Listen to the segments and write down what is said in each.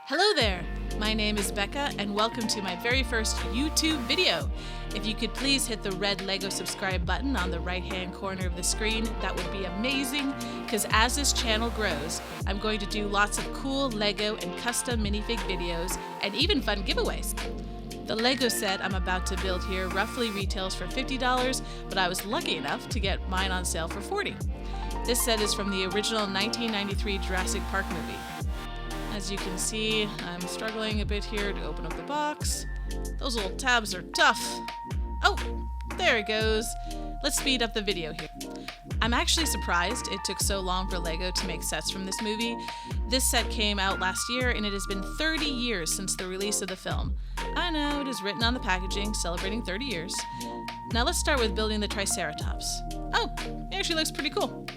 Hello there! My name is Becca and welcome to my very first YouTube video. If you could please hit the red Lego subscribe button on the right hand corner of the screen, that would be amazing, because as this channel grows, I'm going to do lots of cool Lego and custom minifig videos and even fun giveaways. The Lego set I'm about to build here roughly retails for $50, but I was lucky enough to get mine on sale for $40. This set is from the original 1993 Jurassic Park movie. As you can see, I'm struggling a bit here to open up the box. Those little tabs are tough. Oh, there it goes. Let's speed up the video here. I'm actually surprised it took so long for Lego to make sets from this movie. This set came out last year and it has been 30 years since the release of the film. I know, it is written on the packaging, celebrating 30 years. Now let's start with building the Triceratops. Oh, it actually looks pretty cool.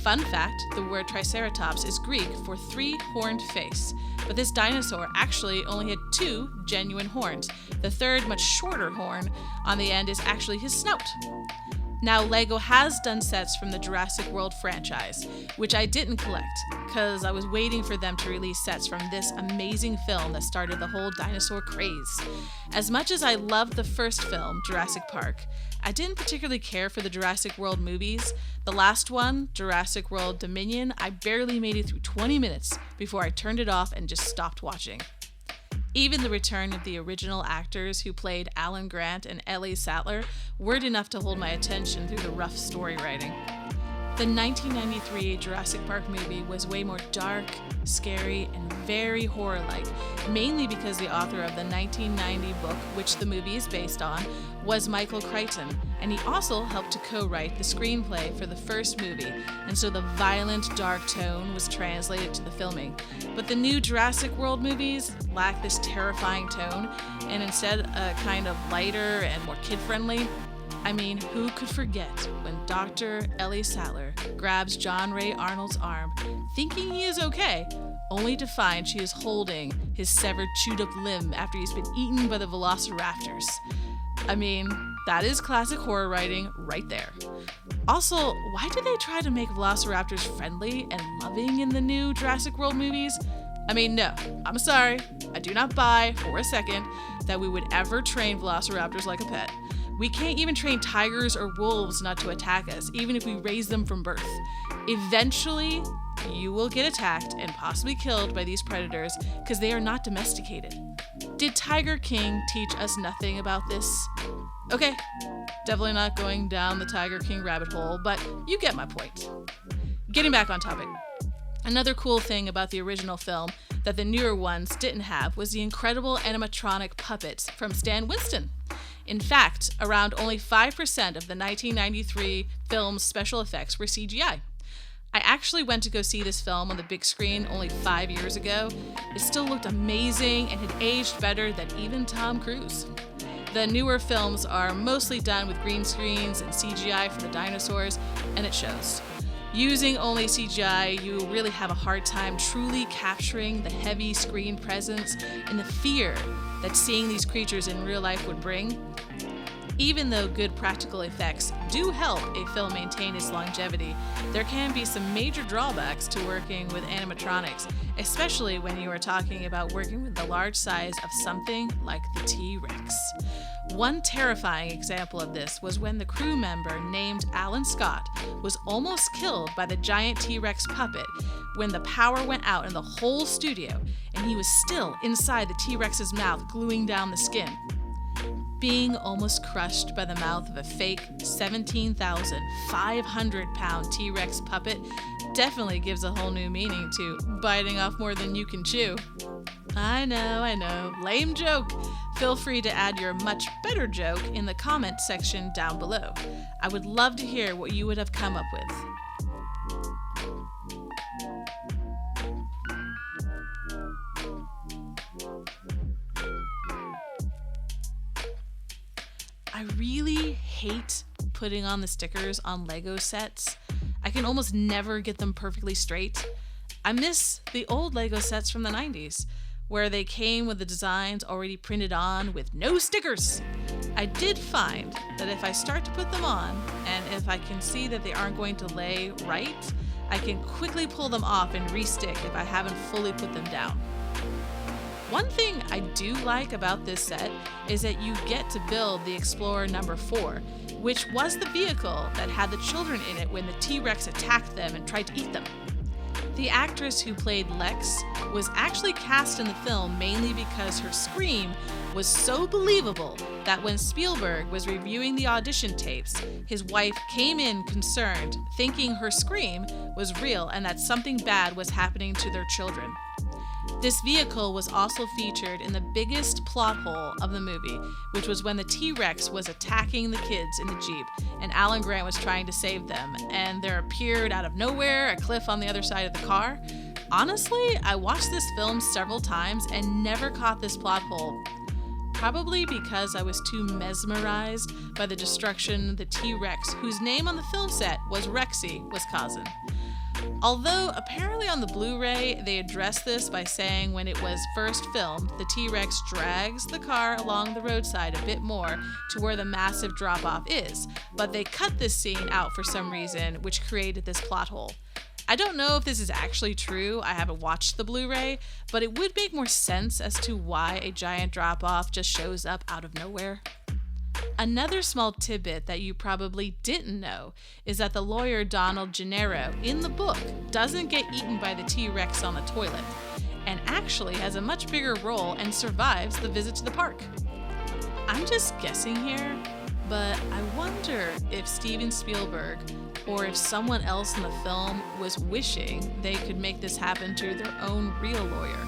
Fun fact, the word Triceratops is Greek for three-horned face, but this dinosaur actually only had two genuine horns. The third, much shorter horn on the end is actually his snout. Now, Lego has done sets from the Jurassic World franchise, which I didn't collect, because I was waiting for them to release sets from this amazing film that started the whole dinosaur craze. As much as I loved the first film, Jurassic Park, I didn't particularly care for the Jurassic World movies. The last one, Jurassic World Dominion, I barely made it through 20 minutes before I turned it off and just stopped watching. Even the return of the original actors who played Alan Grant and Ellie Sattler weren't enough to hold my attention through the rough story writing. The 1993 Jurassic Park movie was way more dark, scary, and very horror-like, mainly because the author of the 1990 book, which the movie is based on, was Michael Crichton, and he also helped to co-write the screenplay for the first movie, and so the violent, dark tone was translated to the filming. But the new Jurassic World movies lack this terrifying tone, and instead a kind of lighter and more kid-friendly. I mean, who could forget when Dr. Ellie Sattler grabs John Ray Arnold's arm, thinking he is okay, only to find she is holding his severed, chewed-up limb after he's been eaten by the velociraptors. I mean, that is classic horror writing right there. Also, why did they try to make velociraptors friendly and loving in the new Jurassic World movies? I mean, no, I'm sorry, I do not buy for a second that we would ever train velociraptors like a pet. We can't even train tigers or wolves not to attack us, even if we raise them from birth. Eventually, you will get attacked and possibly killed by these predators because they are not domesticated. Did Tiger King teach us nothing about this? Okay, definitely not going down the Tiger King rabbit hole, but you get my point. Getting back on topic. Another cool thing about the original film that the newer ones didn't have was the incredible animatronic puppets from Stan Winston. In fact, around only 5% of the 1993 film's special effects were CGI. I actually went to go see this film on the big screen only 5 years ago. It still looked amazing and had aged better than even Tom Cruise. The newer films are mostly done with green screens and CGI for the dinosaurs, and it shows. Using only CGI, you really have a hard time truly capturing the heavy screen presence and the fear that seeing these creatures in real life would bring. Even though good practical effects do help a film maintain its longevity, there can be some major drawbacks to working with animatronics, especially when you are talking about working with the large size of something like the T-Rex. One terrifying example of this was when the crew member named Alan Scott was almost killed by the giant T-Rex puppet when the power went out in the whole studio and he was still inside the T-Rex's mouth gluing down the skin. Being almost crushed by the mouth of a fake 17,500-pound T-Rex puppet definitely gives a whole new meaning to biting off more than you can chew. I know, lame joke. Feel free to add your much better joke in the comment section down below. I would love to hear what you would have come up with. I really hate putting on the stickers on Lego sets. I can almost never get them perfectly straight. I miss the old Lego sets from the 90s, where they came with the designs already printed on with no stickers. I did find that if I start to put them on, and if I can see that they aren't going to lay right, I can quickly pull them off and re-stick if I haven't fully put them down. One thing I do like about this set is that you get to build the Explorer number 4, which was the vehicle that had the children in it when the T-Rex attacked them and tried to eat them. The actress who played Lex was actually cast in the film mainly because her scream was so believable that when Spielberg was reviewing the audition tapes, his wife came in concerned, thinking her scream was real and that something bad was happening to their children. This vehicle was also featured in the biggest plot hole of the movie, which was when the T-Rex was attacking the kids in the Jeep and Alan Grant was trying to save them, and there appeared out of nowhere a cliff on the other side of the car. Honestly, I watched this film several times and never caught this plot hole. Probably because I was too mesmerized by the destruction the T-Rex, whose name on the film set was Rexy, was causing. Although apparently on the Blu-ray they addressed this by saying when it was first filmed, the T-Rex drags the car along the roadside a bit more to where the massive drop-off is, but they cut this scene out for some reason, which created this plot hole. I don't know if this is actually true, I haven't watched the Blu-ray, but it would make more sense as to why a giant drop-off just shows up out of nowhere. Another small tidbit that you probably didn't know is that the lawyer Donald Gennaro in the book doesn't get eaten by the T-Rex on the toilet, and actually has a much bigger role and survives the visit to the park. I'm just guessing here, but I wonder if Steven Spielberg or if someone else in the film was wishing they could make this happen to their own real lawyer.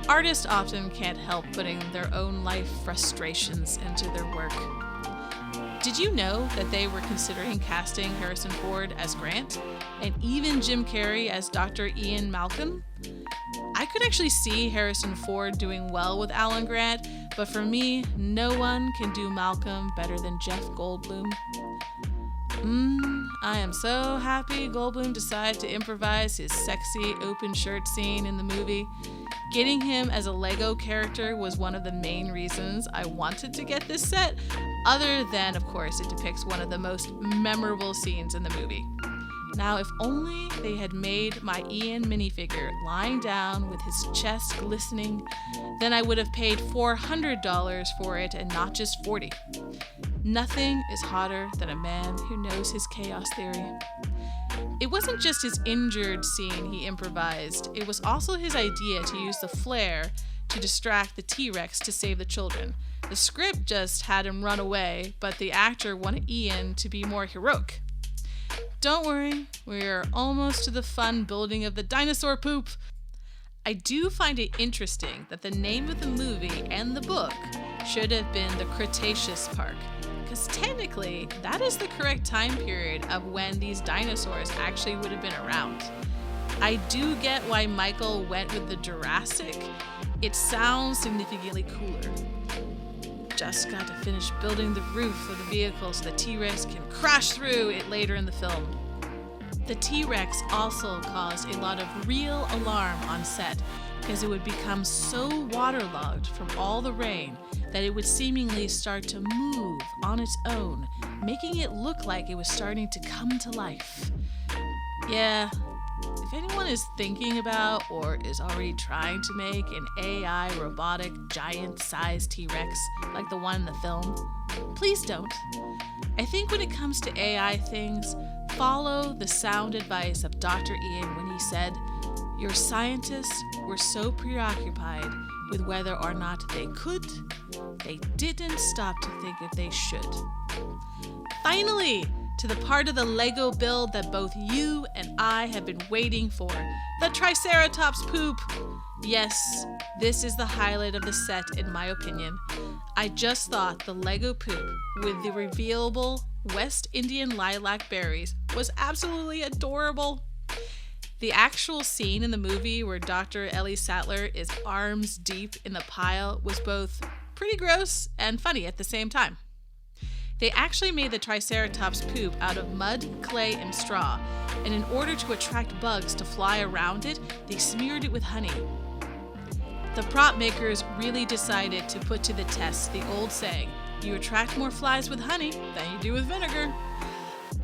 Artists often can't help putting their own life frustrations into their work. Did you know that they were considering casting Harrison Ford as Grant, and even Jim Carrey as Dr. Ian Malcolm? I could actually see Harrison Ford doing well with Alan Grant, but for me, no one can do Malcolm better than Jeff Goldblum. I am so happy Goldblum decided to improvise his sexy open shirt scene in the movie. Getting him as a Lego character was one of the main reasons I wanted to get this set, other than, of course, it depicts one of the most memorable scenes in the movie. Now, if only they had made my Ian minifigure lying down with his chest glistening, then I would have paid $400 for it and not just $40. Nothing is hotter than a man who knows his chaos theory. It wasn't just his injured scene he improvised, it was also his idea to use the flare to distract the T-Rex to save the children. The script just had him run away, but the actor wanted Ian to be more heroic. Don't worry, we are almost to the fun building of the dinosaur poop. I do find it interesting that the name of the movie and the book should have been the Cretaceous Park, because technically that is the correct time period of when these dinosaurs actually would have been around. I do get why Michael went with the Jurassic. It sounds significantly cooler. Just got to finish building the roof of the vehicle so the T-Rex can crash through it later in the film. The T-Rex also caused a lot of real alarm on set because it would become so waterlogged from all the rain that it would seemingly start to move on its own, making it look like it was starting to come to life. Yeah, if anyone is thinking about or is already trying to make an AI robotic giant-sized T-Rex like the one in the film, please don't. I think when it comes to AI things, follow the sound advice of Dr. Ian when he said, "Your scientists were so preoccupied with whether or not they could, they didn't stop to think if they should." Finally, to the part of the Lego build that both you and I have been waiting for, the Triceratops poop. Yes, this is the highlight of the set in my opinion. I just thought the Lego poop with the revealable West Indian lilac berries was absolutely adorable. The actual scene in the movie where Dr. Ellie Sattler is arms deep in the pile was both pretty gross and funny at the same time. They actually made the Triceratops poop out of mud, clay, and straw, and in order to attract bugs to fly around it, they smeared it with honey. The prop makers really decided to put to the test the old saying, "You attract more flies with honey than you do with vinegar."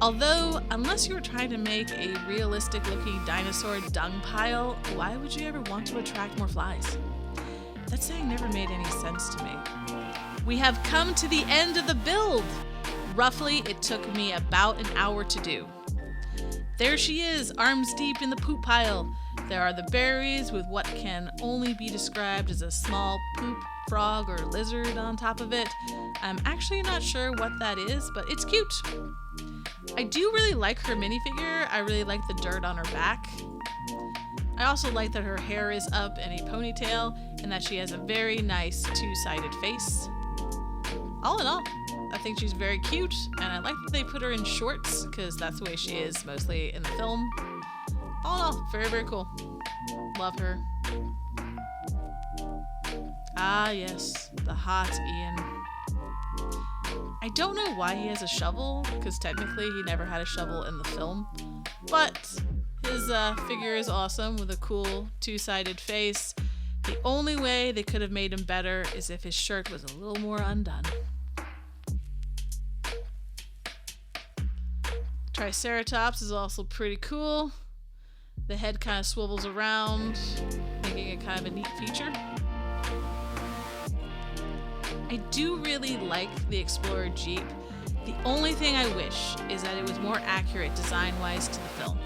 Although, unless you were trying to make a realistic-looking dinosaur dung pile, why would you ever want to attract more flies? That saying never made any sense to me. We have come to the end of the build. Roughly, it took me about an hour to do. There she is, arms deep in the poop pile. There are the berries with what can only be described as a small poop frog or lizard on top of it. I'm actually not sure what that is, but it's cute. I do really like her minifigure. I really like the dirt on her back. I also like that her hair is up in a ponytail and that she has a very nice two-sided face. All in all, I think she's very cute, and I like that they put her in shorts because that's the way she is mostly in the film. All in all, very, very cool. Love her. Ah, yes, the hot Ian. I don't know why he has a shovel, because technically he never had a shovel in the film, but his figure is awesome with a cool two-sided face. The only way they could have made him better is if his shirt was a little more undone. Triceratops is also pretty cool. The head kind of swivels around, making it kind of a neat feature. I do really like the Explorer Jeep. The only thing I wish is that it was more accurate design-wise to the film.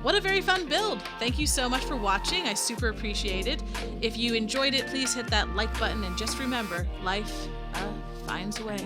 What a very fun build! Thank you so much for watching. I super appreciate it. If you enjoyed it, please hit that like button, and just remember, life finds a way.